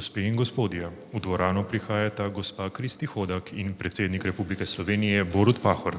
Gospe in gospodje, v dvorano prihajata gospa Kristi Hodak in predsednik Republike Slovenije Borut Pahor.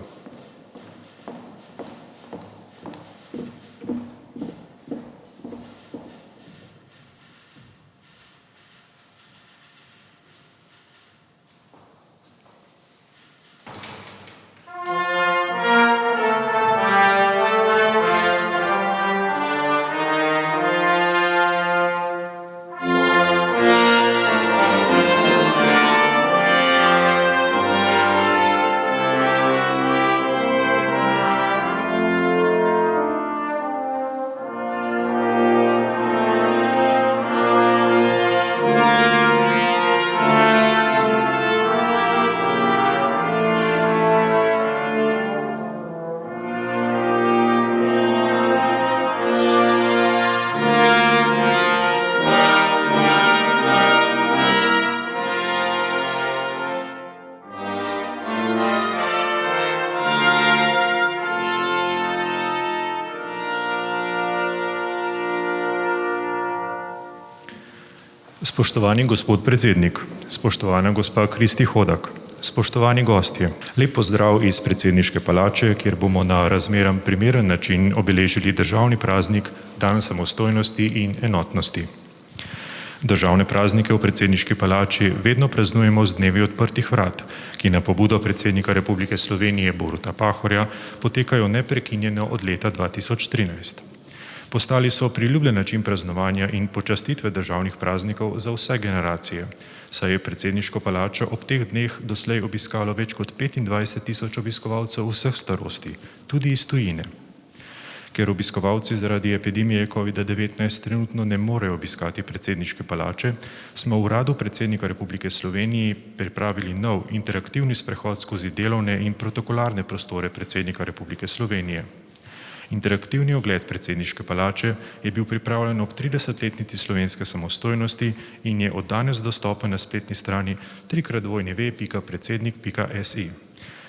Spoštovani gospod predsednik, spoštovana gospa Kristi Hodak, spoštovani gostje, lep pozdrav iz predsedniške palače, kjer bomo na razmeram primeren način obeležili državni praznik Dan samostojnosti in enotnosti. Državne praznike v predsedniški palači vedno praznujemo z dnevi odprtih vrat, ki na pobudo predsednika Republike Slovenije Boruta Pahorja potekajo neprekinjeno od leta 2013. Postali so priljubljen način praznovanja in počastitve državnih praznikov za vse generacije, saj je predsedniško palačo ob teh dneh doslej obiskalo več kot 25.000 obiskovalcev vseh starosti, tudi iz tujine. Ker obiskovalci zaradi epidemije COVID-19 trenutno ne morejo obiskati predsedniške palače, smo v uradu predsednika Republike Slovenije pripravili nov interaktivni sprehod skozi delovne in protokolarne prostore predsednika Republike Slovenije. Interaktivni ogled predsedniške palače je bil pripravljen ob 30-letnici slovenske samostojnosti in je od danes dostopen na spletni strani www.predsednik.si.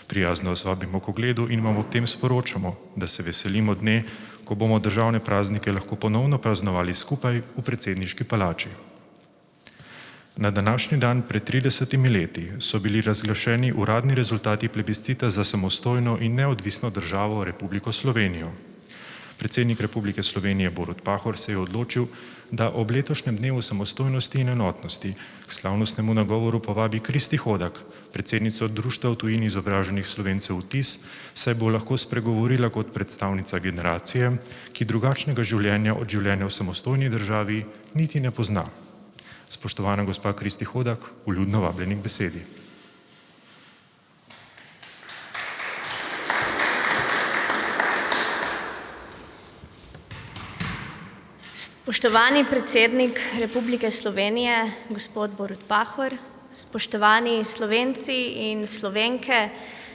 Prijazno vas vabimo k ogledu in vam ob tem sporočamo, da se veselimo dne, ko bomo državne praznike lahko ponovno praznovali skupaj v predsedniški palači. Na današnji dan pred 30 leti so bili razglašeni uradni rezultati plebiscita za samostojno in neodvisno državo Republiko Slovenijo. Predsednik Republike Slovenije Borut Pahor se je odločil, da ob letošnjem dnevu samostojnosti in enotnosti k slavnostnemu nagovoru povabi Kristi Hodak, predsednico Društva v tujini izobraženih Slovencev Vtis, saj bo lahko spregovorila kot predstavnica generacije, ki drugačnega življenja od življenja v samostojni državi niti ne pozna. Spoštovana gospa Kristi Hodak, vljudno vabljeni k besedi. Spoštovani predsednik Republike Slovenije, gospod Borut Pahor, spoštovani Slovenci in Slovenke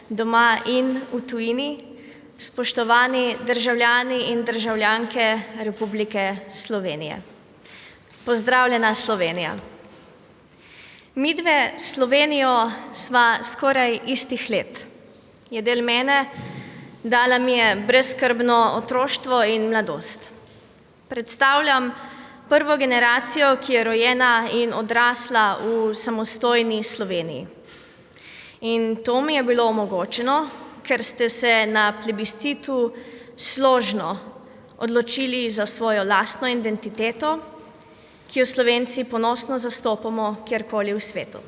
doma in v tujini, spoštovani državljani in državljanke Republike Slovenije. Pozdravljena Slovenija. Midve s Slovenijo sva skoraj istih let. Je del mene, dala mi je brezskrbno otroštvo in mladost. Predstavljam prvo generacijo, ki je rojena in odrasla v samostojni Sloveniji. In to mi je bilo omogočeno, ker ste se na plebiscitu složno odločili za svojo lastno identiteto, ki jo Slovenci ponosno zastopamo kjerkoli v svetu.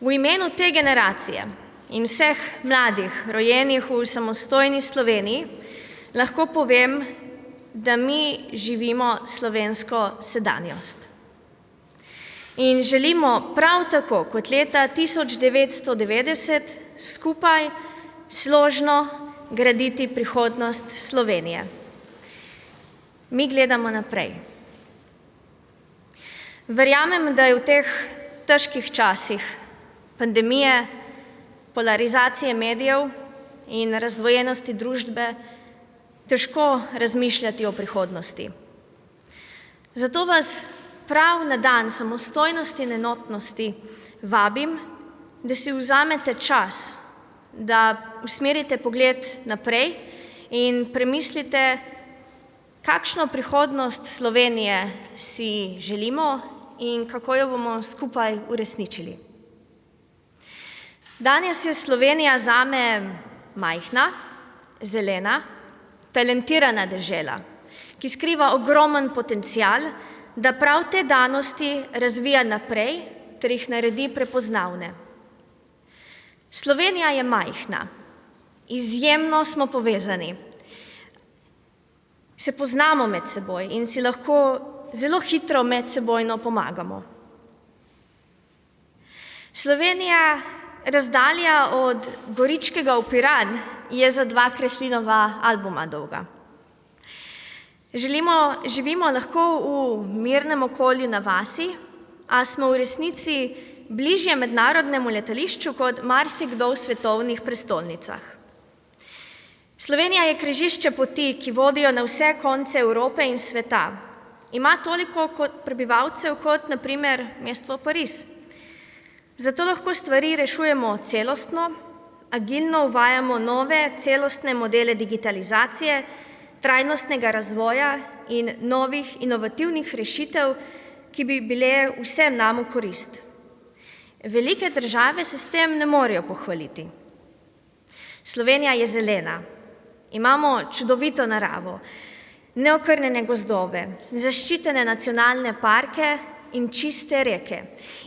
V imenu te generacije in vseh mladih, rojenih v samostojni Sloveniji, lahko povem, da mi živimo slovensko sedanjost. In želimo prav tako kot leta 1990 skupaj složno graditi prihodnost Slovenije. Mi gledamo naprej. Verjamem, da je v teh težkih časih pandemije, polarizacije medijev in razdvojenosti družbe težko razmišljati o prihodnosti. Zato vas prav na dan samostojnosti in enotnosti vabim, da si vzamete čas, da usmerite pogled naprej in premislite, kakšno prihodnost Slovenije si želimo in kako jo bomo skupaj uresničili. Danes je Slovenija zame majhna, zelena, talentirana dežela, ki skriva ogromen potencial, da prav te danosti razvija naprej ter jih naredi prepoznavne. Slovenija je majhna, izjemno smo povezani, se poznamo med seboj in si lahko zelo hitro medsebojno pomagamo. Slovenija, razdalja od Goričkega v Piran, je za 2 Kreslinova albuma dolga. Živimo lahko v mirnem okolju na vasi, a smo v resnici bližje mednarodnemu letališču kot marsikdo v svetovnih prestolnicah. Slovenija je križišče poti, ki vodijo na vse konce Evrope in sveta. Ima toliko prebivalcev kot, na primer, mesto Pariz. Zato lahko stvari rešujemo celostno, agilno uvajamo nove celostne modele digitalizacije, trajnostnega razvoja in novih inovativnih rešitev, ki bi bile vsem nam v korist. Velike države se s tem ne morejo pohvaliti. Slovenija je zelena. Imamo čudovito naravo, neokrnjene gozdove, zaščitene nacionalne parke in čiste reke.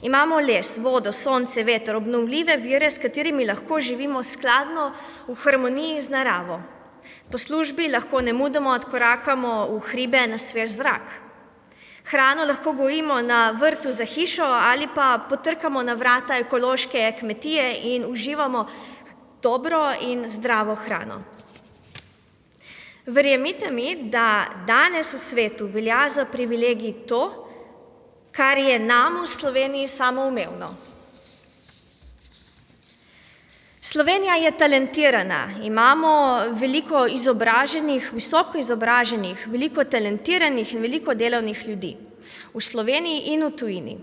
Imamo les, vodo, sonce, veter, obnovljive vire, s katerimi lahko živimo skladno v harmoniji z naravo. Po službi lahko nemudoma odkorakamo v hribe na svež zrak. Hrano lahko gojimo na vrtu za hišo ali pa potrkamo na vrata ekološke kmetije in uživamo dobro in zdravo hrano. Verjemite mi, da danes v svetu velja za privilegij to, kar je nam v Sloveniji samoumevno. Slovenija je talentirana, imamo veliko izobraženih, visoko izobraženih, veliko talentiranih in veliko delovnih ljudi v Sloveniji in v tujini.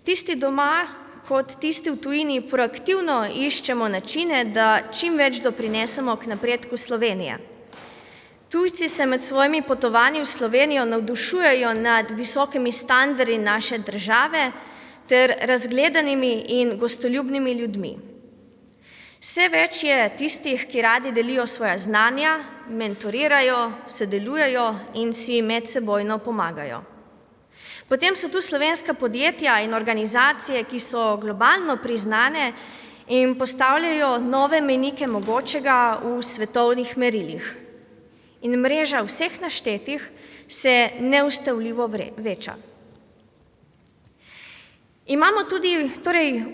Tisti doma kot tisti v tujini proaktivno iščemo načine, da čim več doprinesemo k napredku Slovenije. Tujci se med svojimi potovanji v Slovenijo navdušujejo nad visokimi standardi naše države ter razgledanimi in gostoljubnimi ljudmi. Vse več je tistih, ki radi delijo svoja znanja, mentorirajo, sodelujejo in si medsebojno pomagajo. Potem so tu slovenska podjetja in organizacije, ki so globalno priznane in postavljajo nove mejnike mogočega v svetovnih merilih. In mreža vseh naštetih se neustavljivo veča. Imamo tudi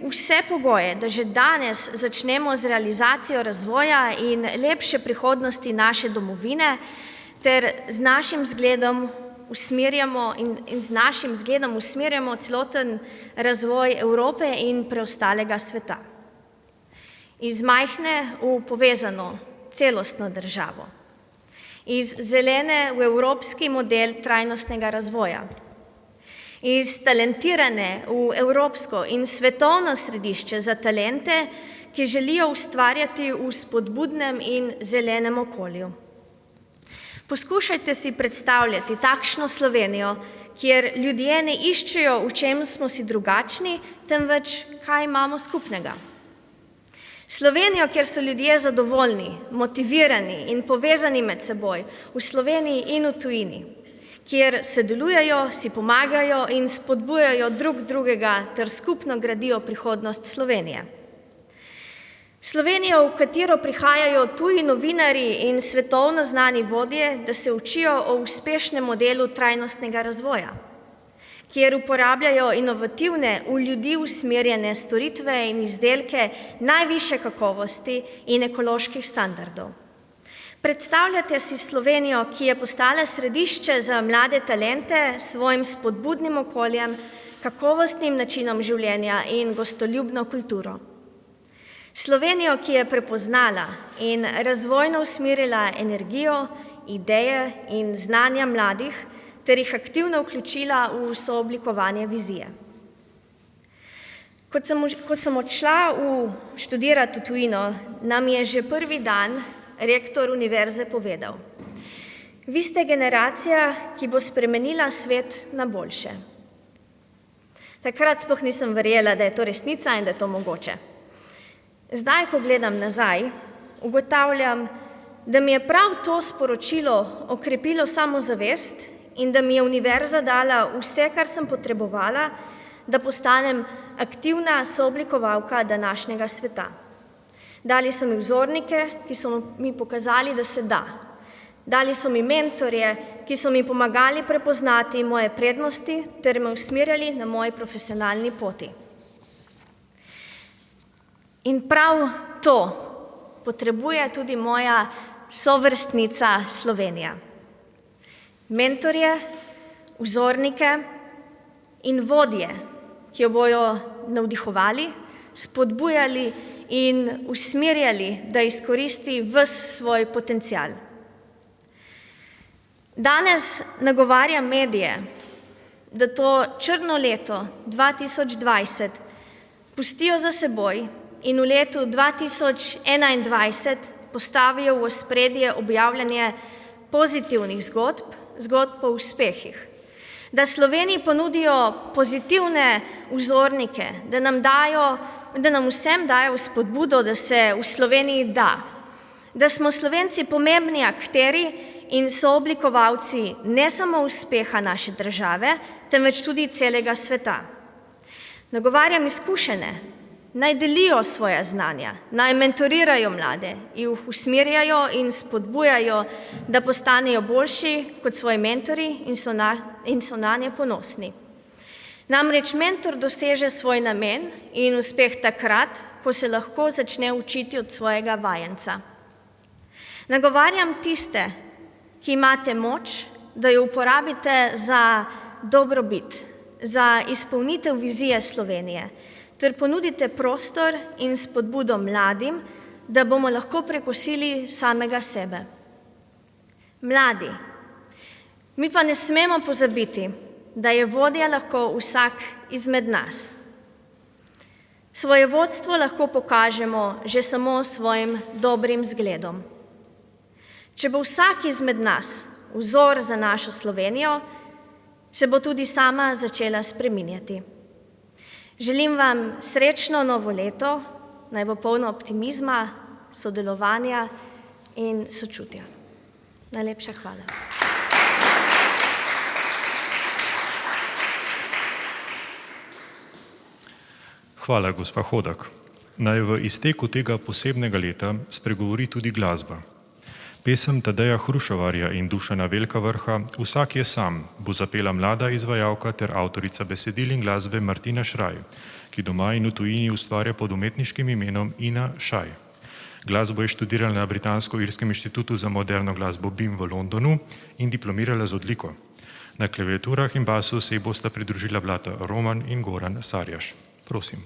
vse pogoje, da že danes začnemo z realizacijo razvoja in lepše prihodnosti naše domovine ter z našim zgledom usmerjamo celoten razvoj Evrope in preostalega sveta. Iz majhne v povezano, celostno državo. Iz zelene v evropski model trajnostnega razvoja. Iz talentirane v evropsko in svetovno središče za talente, ki želijo ustvarjati v spodbudnem in zelenem okolju. Poskušajte si predstavljati takšno Slovenijo, kjer ljudje ne iščejo, v čem smo si drugačni, temveč kaj imamo skupnega. Slovenijo, kjer so ljudje zadovoljni, motivirani in povezani med seboj, v Sloveniji in v tujini, kjer sodelujejo, si pomagajo in spodbujajo drug drugega ter skupno gradijo prihodnost Slovenije. Slovenijo, v katero prihajajo tuji novinarji in svetovno znani vodje, da se učijo o uspešnem modelu trajnostnega razvoja, kjer uporabljajo inovativne, v ljudi usmerjene storitve in izdelke najvišje kakovosti in ekoloških standardov. Predstavljate si Slovenijo, ki je postala središče za mlade talente s svojim spodbudnim okoljem, kakovostnim načinom življenja in gostoljubno kulturo. Slovenijo, ki je prepoznala in razvojno usmerila energijo, ideje in znanja mladih, ter jih aktivno vključila v sooblikovanje vizije. Ko sem odšla študirati v tujino, nam je že prvi dan rektor univerze povedal: Vi ste generacija, ki bo spremenila svet na boljše. Takrat sploh nisem verjela, da je to resnica in da je to mogoče. Zdaj, ko gledam nazaj, ugotavljam, da mi je prav to sporočilo okrepilo samozavest in da mi je univerza dala vse, kar sem potrebovala, da postanem aktivna sooblikovalka današnjega sveta. Dali so mi vzornike, ki so mi pokazali, da se da. Dali so mi mentorje, ki so mi pomagali prepoznati moje prednosti ter me usmerjali na moji profesionalni poti. In prav to potrebuje tudi moja sovrstnica Slovenija. Mentorje, vzornike in vodje, ki jo bojo navdihovali, spodbujali in usmerjali, da izkoristi ves svoj potencial. Danes nagovarjam medije, da to črno leto 2020 pustijo za seboj in v letu 2021 postavijo v ospredje objavljanje pozitivnih zgodb, zgodb o uspehih. Da Sloveniji ponudijo pozitivne vzornike, da nam vsem dajo spodbudo, da se v Sloveniji da. Da smo Slovenci pomembni akteri in sooblikovalci ne samo uspeha naše države, temveč tudi celega sveta. Nagovarjam izkušene, naj delijo svoja znanja, naj mentorirajo mlade, jih usmerjajo in spodbujajo, da postanejo boljši kot svoji mentori in so nanje ponosni. Namreč mentor doseže svoj namen in uspeh takrat, ko se lahko začne učiti od svojega vajenca. Nagovarjam tiste, ki imate moč, da jo uporabite za dobrobit, za izpolnitev vizije Slovenije, ter ponudite prostor in spodbudo mladim, da bomo lahko prekosili samega sebe. Mladi, mi pa ne smemo pozabiti, da je vodja lahko vsak izmed nas. Svoje vodstvo lahko pokažemo že samo svojim dobrim zgledom. Če bo vsak izmed nas vzor za našo Slovenijo, se bo tudi sama začela spreminjati. Želim vam srečno novo leto, naj bo polno optimizma, sodelovanja in sočutja. Najlepša hvala. Hvala, gospa Hodak. Naj v izteku tega posebnega leta spregovori tudi glasba. Pesem Tadeja Hruševarja in Dušana Velkavrha Vsak je sam bo zapela mlada izvajalka ter avtorica besedil in glasbe Martina Šraj, ki doma in v tujini ustvarja pod umetniškim imenom Ina Šaj. Glasbo je študirala na Britansko-irskem inštitutu za moderno glasbo BIM v Londonu in diplomirala z odliko. Na klaviaturah in basu se ji bosta pridružila brata Roman in Goran Sarjaš. Prosim.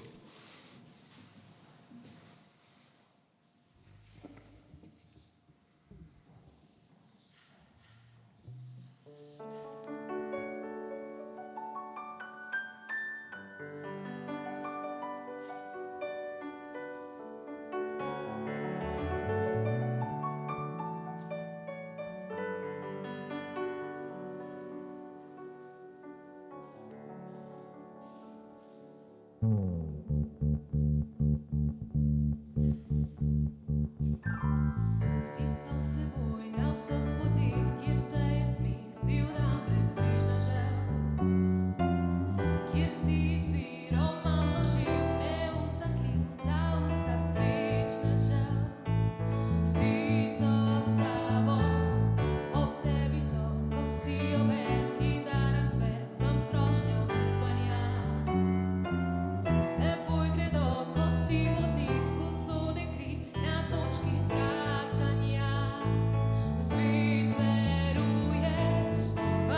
Vsi so s teboj na vseh poteh, kjer se je smih, si vdan brez brižna žel. Kjer si izvirom mam doživ, neusakljiv, za usta srečna žel. Vsi so s tabo, ob tebi so, ko si obed, ki da razcvet, sem prošnja upanja. S teboj gredo, ko si vodnik, usode kri na točki vračanja. Svet veruješ, v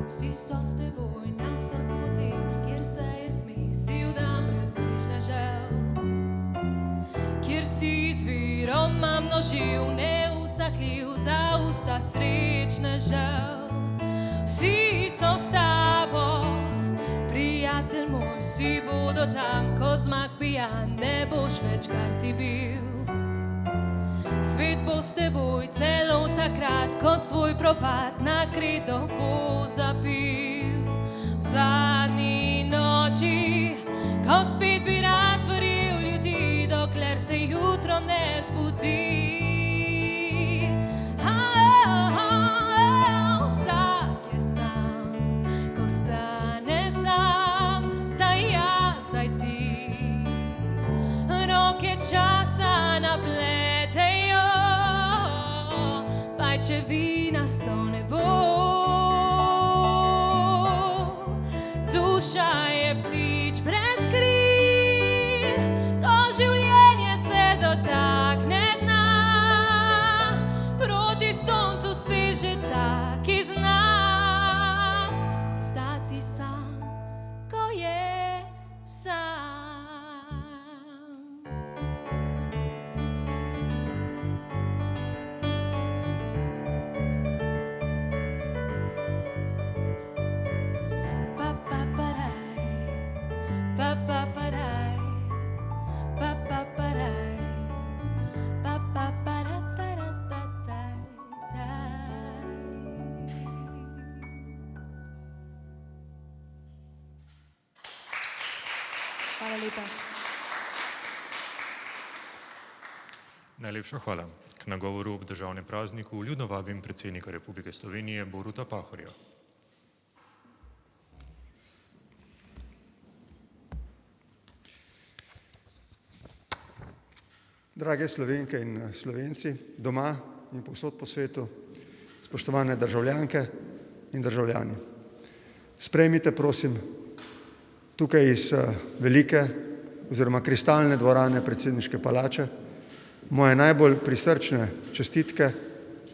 Vsi so s teboj na vseh poteh, kjer se je smeh, si vdan brez bližnježev. Kjer si izvirom množiv, neusahljiv, za usta srečnežev. Vsi so s tabo, prijatelj moj, vsi bodo tam, ko zmag pijan, ne boš več, kar si bil. Svet bo s teboj celo takrat, ko svoj propad na kredo bo zapil. V zadnji noči, ko spet bi rad verjel ljudi, dokler se jutro ne zbudi. Vsak je sam, ko stane sam, zdaj jaz, zdaj ti. Roke časa napletejo, pajčevina sto ne bo. Duša je ptič brez kril, to življenje se dotakne dna. Proti soncu seže ta, ki zna stati sam, ko je sam. Hvala lepa. Najlepša hvala. K nagovoru ob državnem prazniku vljudno vabim predsednika Republike Slovenije Boruta Pahorja. Drage Slovenke in Slovenci, doma in povsod po svetu, spoštovane državljanke in državljani. Sprejmite, prosim, tukaj iz velike oziroma kristalne dvorane predsedniške palače moje najbolj prisrčne čestitke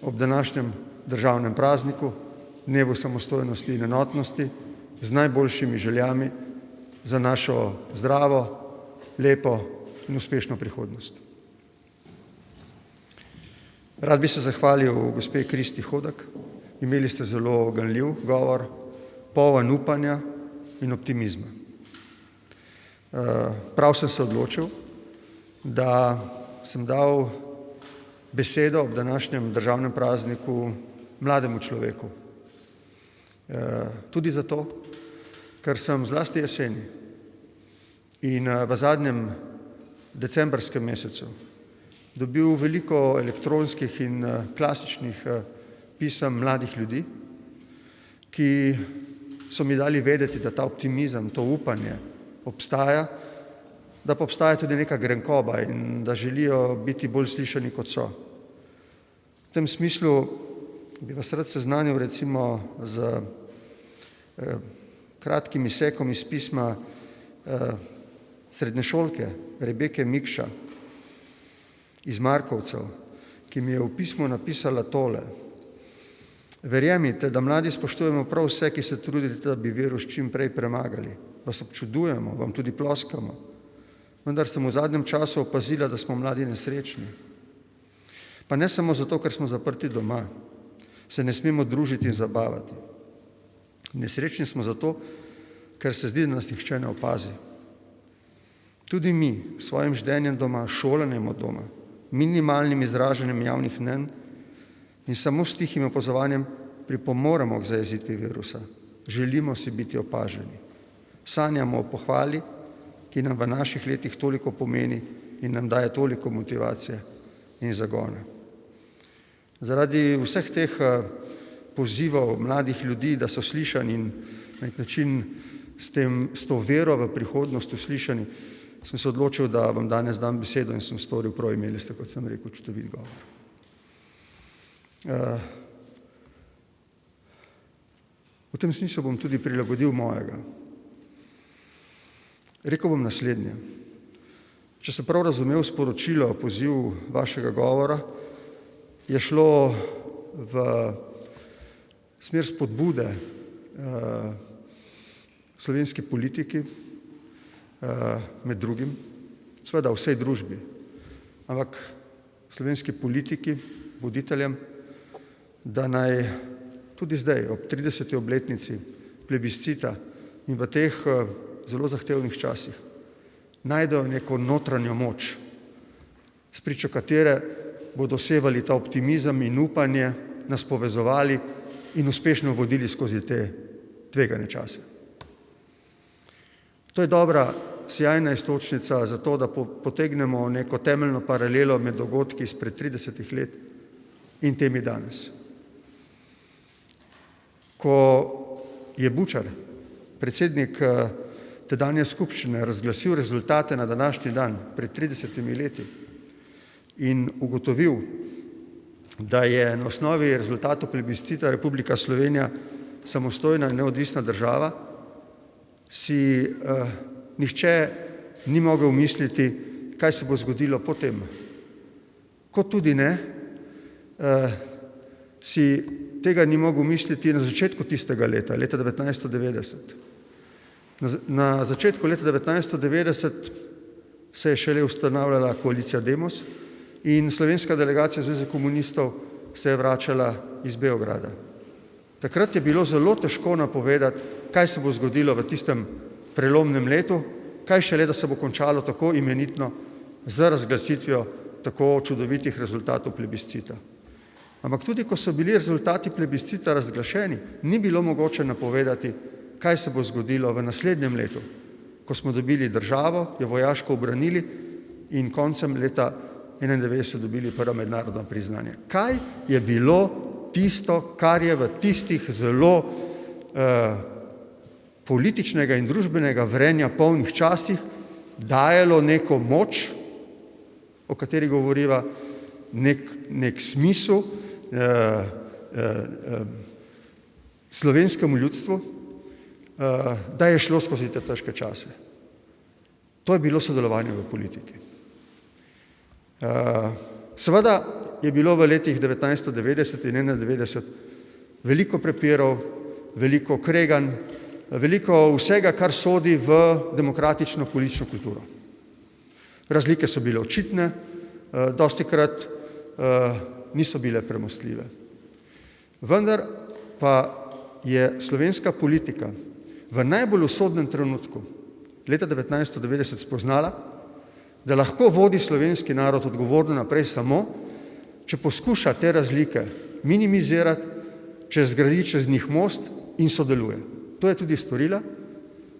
ob današnjem državnem prazniku, dnevu samostojnosti in enotnosti, z najboljšimi željami za našo zdravo, lepo in uspešno prihodnost. Rad bi se zahvalil gospe Kristi Hodak. Imeli ste zelo ganljiv govor, poln upanja in optimizma. Prav sem se odločil, da sem dal besedo ob današnjem državnem prazniku mlademu človeku. Tudi zato, ker sem zlasti jeseni in v zadnjem decembrskem mesecu dobil veliko elektronskih in klasičnih pisem mladih ljudi, ki so mi dali vedeti, da ta optimizem, to upanje obstaja, da pa obstaja tudi neka grenkoba in da želijo biti bolj slišani, kot so. V tem smislu bi vas rad seznanil recimo z kratkim izsekom iz pisma srednješolke Rebeke Mikša iz Markovcev, ki mi je v pismu napisala tole. Verjemite, da mladi spoštujemo prav vse, ki se trudite, da bi virus čim prej premagali. Vas občudujemo, vam tudi ploskamo. Vendar sem v zadnjem času opazila, da smo mladi nesrečni. Pa ne samo zato, ker smo zaprti doma, se ne smemo družiti in zabavati. Nesrečni smo zato, ker se zdi, da nas nihče ne opazi. Tudi mi, s svojim ždenjem doma, šolanjem od doma, minimalnim izražanjem javnih mnenj in samo s tihim opazovanjem pripomoremo k zajezitvi virusa. Želimo si biti opaženi. Sanjamo o pohvali, ki nam v naših letih toliko pomeni in nam daje toliko motivacije in zagona. Zaradi vseh teh pozivov mladih ljudi, da so slišani in na nek način s to vero v prihodnost uslišani, sem se odločil, da vam danes dam besedo in sem storil prav, imeli ste, kot sem rekel, čudovit govor. V tem smislu bom tudi prilagodil mojega. Rekel bom naslednje. Če sem prav razumel sporočilo, poziv vašega govora, je šlo v smer spodbude slovenski politiki, med drugim, seveda vsej družbi, ampak slovenski politiki, voditeljem, da naj tudi zdaj, ob 30. obletnici plebiscita in v teh zelo zahtevnih časih, najdejo neko notranjo moč, spričo katere bodo sevali ta optimizem in upanje, nas povezovali in uspešno vodili skozi te tvegane čase. To je dobra, sjajna iztočnica za to, da potegnemo neko temeljno paralelo med dogodki izpred 30 let in temi danes. Ko je Bučar, predsednik tedanje skupščine, razglasil rezultate na današnji dan pred 30 leti in ugotovil, da je na osnovi rezultatov plebiscita Republika Slovenija samostojna in neodvisna država, si nihče ni mogel misliti, kaj se bo zgodilo potem. Kot tudi ne, si tega ni mogel misliti na začetku tistega leta, leta 1990. Na začetku leta 1990 se je šele ustanavljala koalicija Demos in slovenska delegacija Zveze komunistov se je vračala iz Beograda. Takrat je bilo zelo težko napovedati, kaj se bo zgodilo v tistem prelomnem letu, kaj šele, da se bo končalo tako imenitno z razglasitvijo tako čudovitih rezultatov plebiscita. Ampak tudi, ko so bili rezultati plebiscita razglašeni, ni bilo mogoče napovedati, kaj se bo zgodilo v naslednjem letu, ko smo dobili državo, jo vojaško ubranili in koncem leta 1991 dobili prva mednarodna priznanja. Kaj je bilo tisto, kar je v tistih zelo političnega in družbenega vrenja polnih časih dajalo neko moč, o kateri govoriva, nek smisel slovenskemu ljudstvu, da je šlo skozi te težke čase. To je bilo sodelovanje v politiki. Seveda je bilo v letih 1990 in 1991 veliko prepirov, veliko kreganj, veliko vsega, kar sodi v demokratično politično kulturo. Razlike so bile očitne, dostikrat niso bile premostljive. Vendar pa je slovenska politika v najbolj usodnem trenutku leta 1990 spoznala, da lahko vodi slovenski narod odgovorno naprej samo, če poskuša te razlike minimizirati, če zgradi čez njih most in sodeluje. To je tudi storila,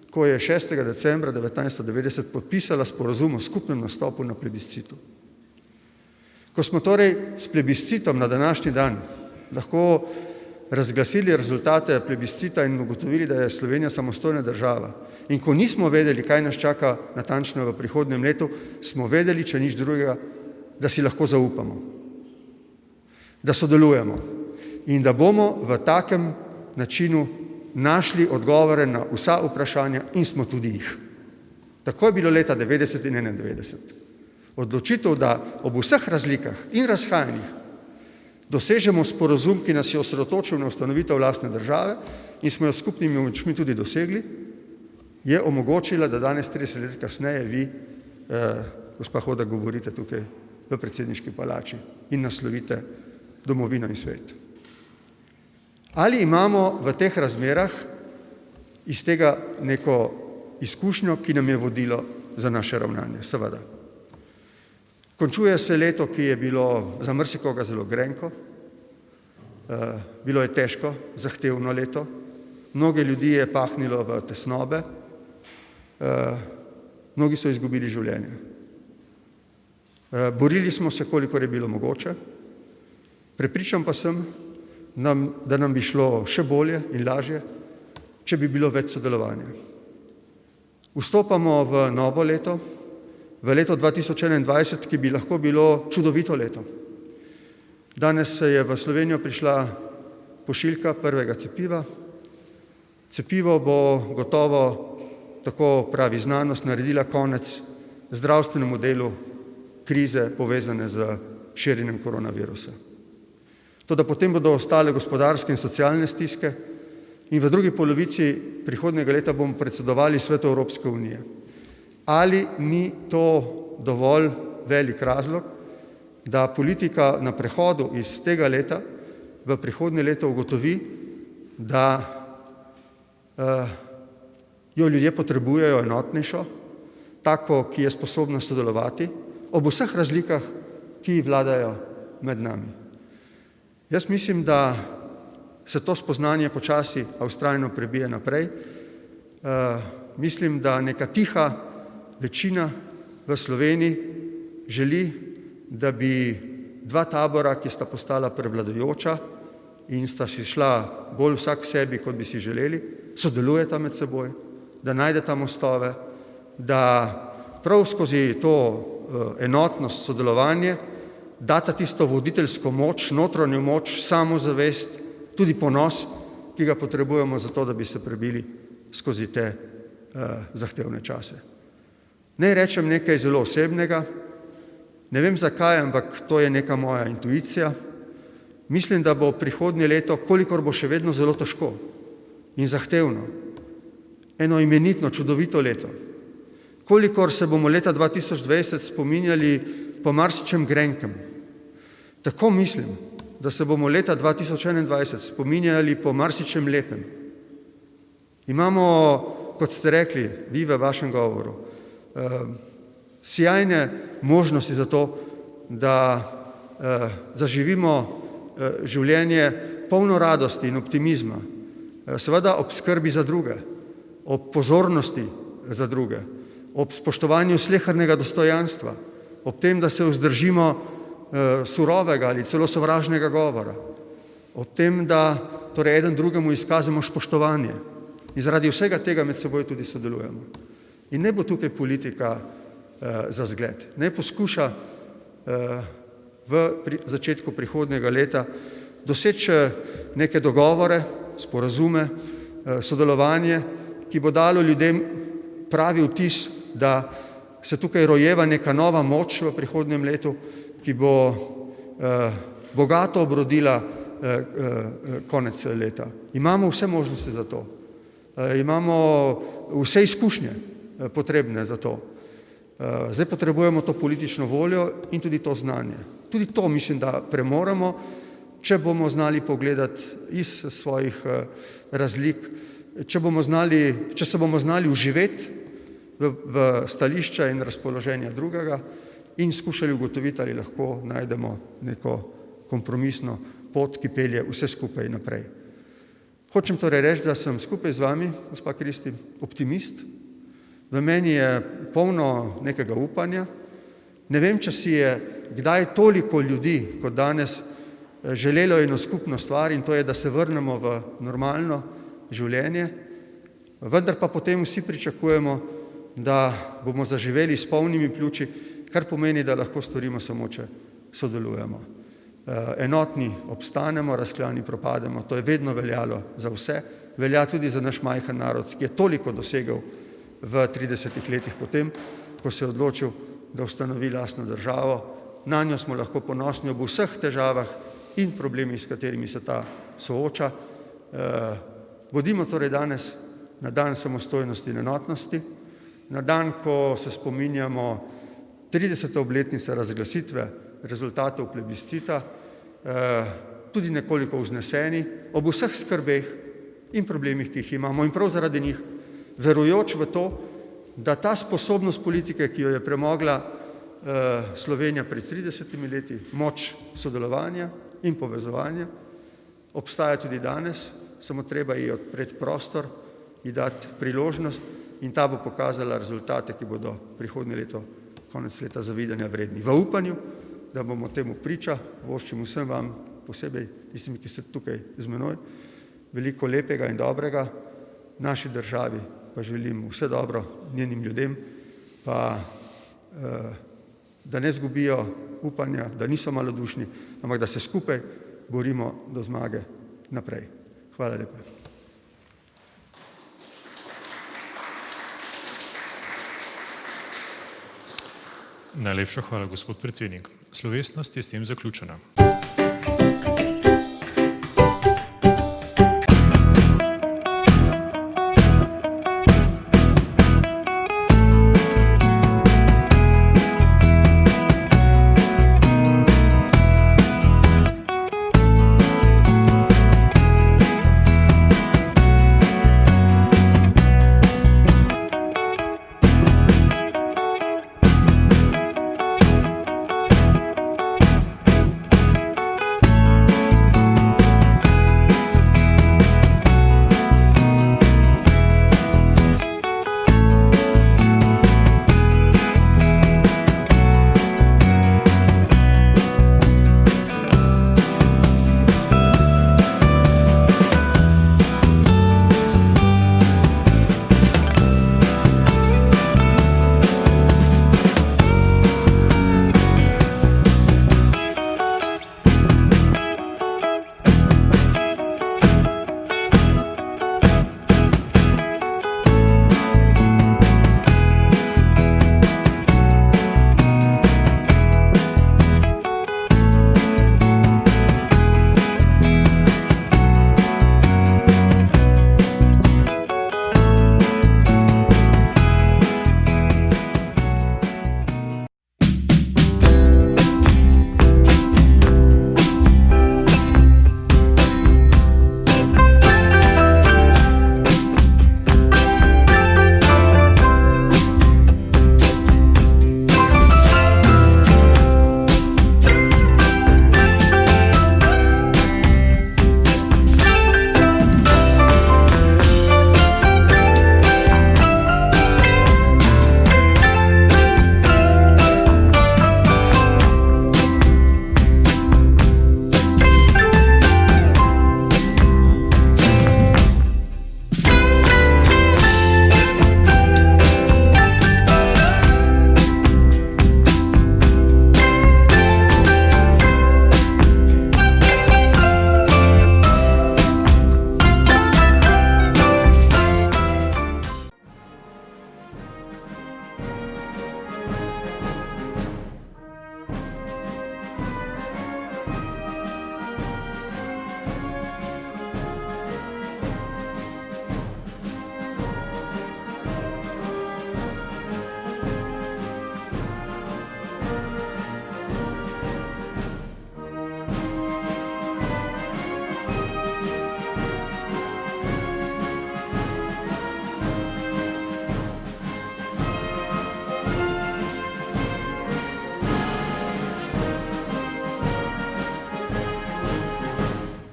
ko je 6. decembra 1990 podpisala sporazum o skupnem nastopu na plebiscitu. Ko smo torej s plebiscitom na današnji dan lahko razglasili rezultate plebiscita in ugotovili, da je Slovenija samostojna država, in ko nismo vedeli, kaj nas čaka natančno v prihodnjem letu, smo vedeli, če nič drugega, da si lahko zaupamo, da sodelujemo in da bomo v takem načinu našli odgovore na vsa vprašanja in smo tudi jih. Tako je bilo leta 90 in 91. Odločitev, da ob vseh razlikah in razhajanjih dosežemo sporazum, ki nas je osredotočil na ustanovitev lastne države in smo jo s skupnimi močmi tudi dosegli, je omogočila, da danes 30 let kasneje vi, gospa Hodak, govorite tukaj v predsedniški palači in naslovite domovino in svet. Ali imamo v teh razmerah iz tega neko izkušnjo, ki nam je vodilo za naše ravnanje? Seveda. Končuje se leto, ki je bilo za marsikoga zelo grenko, bilo je težko, zahtevno leto, mnoge ljudi je pahnilo v tesnobe, mnogi so izgubili življenje. Borili smo se, kolikor je bilo mogoče, prepričan pa sem, da nam bi šlo še bolje in lažje, če bi bilo več sodelovanja. Vstopamo v novo leto, v leto 2021, ki bi lahko bilo čudovito leto. Danes se je v Slovenijo prišla pošiljka prvega cepiva. Cepivo bo gotovo, tako pravi znanost, naredila konec zdravstvenemu delu krize povezane z širjenjem koronavirusa. Toda potem bodo ostale gospodarske in socialne stiske in v drugi polovici prihodnjega leta bomo predsedovali Svetu Evropske unije. Ali ni to dovolj velik razlog, da politika na prehodu iz tega leta v prihodnje leto ugotovi, da jo ljudje potrebujejo enotnejšo, tako, ki je sposobna sodelovati, ob vseh razlikah, ki vladajo med nami. Jaz mislim, da se to spoznanje počasi, a vztrajno prebije naprej. Mislim, da neka tiha večina v Sloveniji želi, da bi dva tabora, ki sta postala prevladujoča in sta si šla bolj vsak v sebi, kot bi si želeli, sodelujeta med seboj, da najdeta mostove, da prav skozi to enotnost, sodelovanje, data tisto voditeljsko moč, notranjo moč, samozavest, tudi ponos, ki ga potrebujemo za to, da bi se prebili skozi te zahtevne čase. Naj rečem nekaj zelo osebnega, ne vem zakaj, ampak to je neka moja intuicija. Mislim, da bo prihodnje leto, kolikor bo še vedno zelo težko in zahtevno, eno imenitno, čudovito leto. Kolikor se bomo leta 2020 spominjali po marsičem grenkem, tako mislim, da se bomo leta 2021 spominjali po marsičem lepem. Imamo, kot ste rekli, vi v vašem govoru, sijajne možnosti za to, da zaživimo življenje polno radosti in optimizma, seveda ob skrbi za druge, ob pozornosti za druge, ob spoštovanju slehernega dostojanstva, ob tem, da se vzdržimo surovega ali celo sovražnega govora, ob tem, da torej eden drugemu izkazamo spoštovanje in zaradi vsega tega med seboj tudi sodelujemo. In ne bo tukaj politika za zgled. Ne poskuša v začetku prihodnjega leta doseči neke dogovore, sporazume, sodelovanje, ki bo dalo ljudem pravi vtis, da se tukaj rojeva neka nova moč v prihodnjem letu, ki bo bogato obrodila konec leta. Imamo vse možnosti za to. Imamo vse izkušnje potrebne za to. Zdaj potrebujemo to politično voljo in tudi to znanje. Tudi to mislim, da premoremo, če bomo znali pogledati iz svojih razlik, če se bomo znali uživeti v stališča in razpoloženja drugega in skušali ugotoviti, ali lahko najdemo neko kompromisno pot, ki pelje vse skupaj naprej. Hočem torej reči, da sem skupaj z vami, gospa Kristi, optimist. V meni je polno nekega upanja. Ne vem, če si je kdaj toliko ljudi kot danes želelo eno skupno stvar, in to je, da se vrnemo v normalno življenje, vendar pa potem vsi pričakujemo, da bomo zaživeli s polnimi pljuči, kar pomeni, da lahko storimo samo, če sodelujemo. Enotni obstanemo, razklani propademo. To je vedno veljalo za vse. Velja tudi za naš majhen narod, ki je toliko dosegel v 30 letih potem, ko se je odločil, da ustanovi lastno državo. Nanjo smo lahko ponosni ob vseh težavah in problemih, s katerimi se ta sooča. Bodimo torej danes na dan samostojnosti in enotnosti, na dan, ko se spominjamo 30. obletnice razglasitve rezultatov plebiscita, tudi nekoliko vzneseni, ob vseh skrbeh in problemih, ki jih imamo, in prav zaradi njih, verujoč v to, da ta sposobnost politike, ki jo je premogla Slovenija pred 30 leti, moč sodelovanja in povezovanja, obstaja tudi danes, samo treba ji odpreti prostor, ji dati priložnost in ta bo pokazala rezultate, ki bodo prihodnje leto, konec leta, zavidanja vredni. V upanju, da bomo temu priča, voščim vsem vam, posebej tistim, ki ste tukaj z menoj, veliko lepega in dobrega, naši državi pa želim vse dobro njenim ljudem, pa da ne zgubijo upanja, da niso malodušni, ampak da se skupaj borimo do zmage naprej. Hvala lepa. Najlepša hvala, gospod predsednik. Slovesnost je s tem zaključena.